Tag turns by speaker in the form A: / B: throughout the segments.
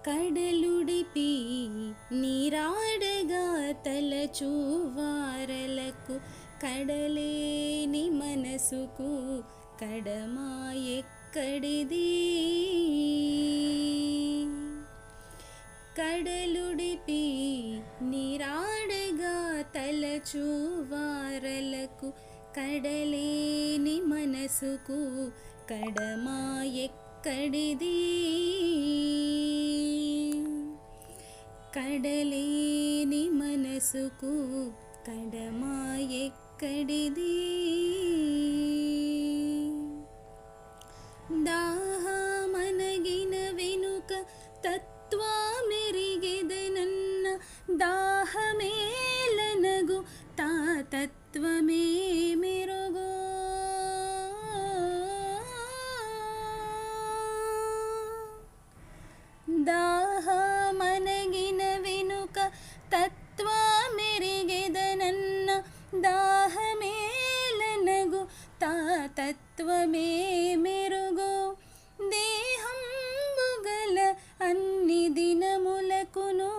A: కడలుడిపి నీరాడగా తలచూవారలకు కడలేని మనసుకు కడమా ఎక్కడిది. కడలుడిపి నీరాడగా తలచూవారలకు కడలేని మనసుకు కడమా ఎక్కడిది. కడలేని మనసుకు కడమా ఎక్కడిది. దాహమనగిన వెనుక తత్వమెరిగెదనన్న దాహమేలనగు తా తత్వమే మెరుగో. దాహమనగిన వెనుక తత్వమెరిగెదనన్న దాహమేలనగు తా తత్వమే మెరుగో. దేహంబుగల అన్ని దినములకును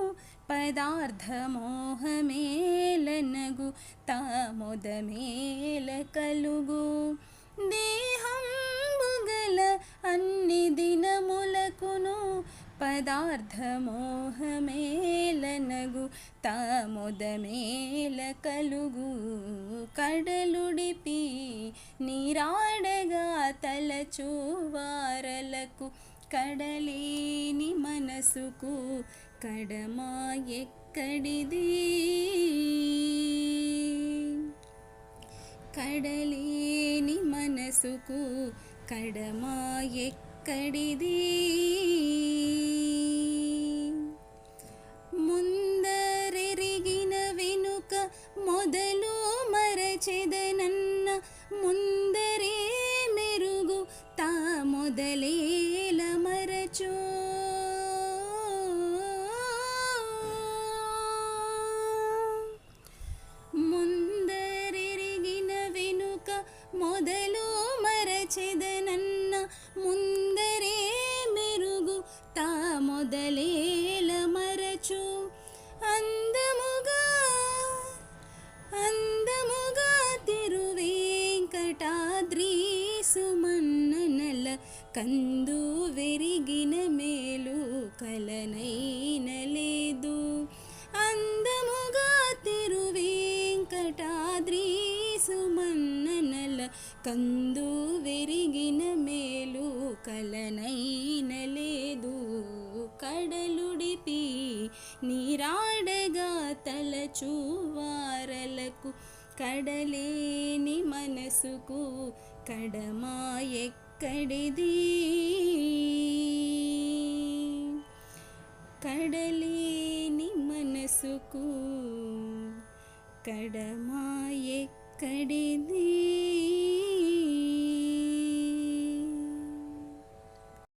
A: పదార్థమోహమేలనగు తా మొదమేల కలుగు. దేహంబుగల అన్ని దినములకును పదార్థమోహమేలనగు తా మొదమేల కలుగు. కడలుడిపి నీరాడగా తలచూవారలకు కడలేని మనసుకు కడమా ఎక్కడిది. కడలేని మనసుకు కడమా ఎక్కడిది. ముందరెరిగిన వెనుక మొదలు మరచెదనన్న ముందరే మెరుగు తా మొదలేల మరచు. ముందరెరిగిన వెనుక మొదలు మరచెదనన్న ముందరే మెరుగు తా మొదలేల మరచు. అందముగా తిరువేంకటాద్రీసుమన్ననల కందు వెరిగిన మేలు కలనైన లేదు. అందముగా తిరువేంకటాద్రీసుమన్ననల కందు వెరిగిన మేలు కలనైన లేదు. కడలుడిపి నీరాడగా తలచూవారలకు కడలేని మనసుకు కడమా ఎక్కడిది. కడలేని మనసుకు కడమా ఎక్కడిది.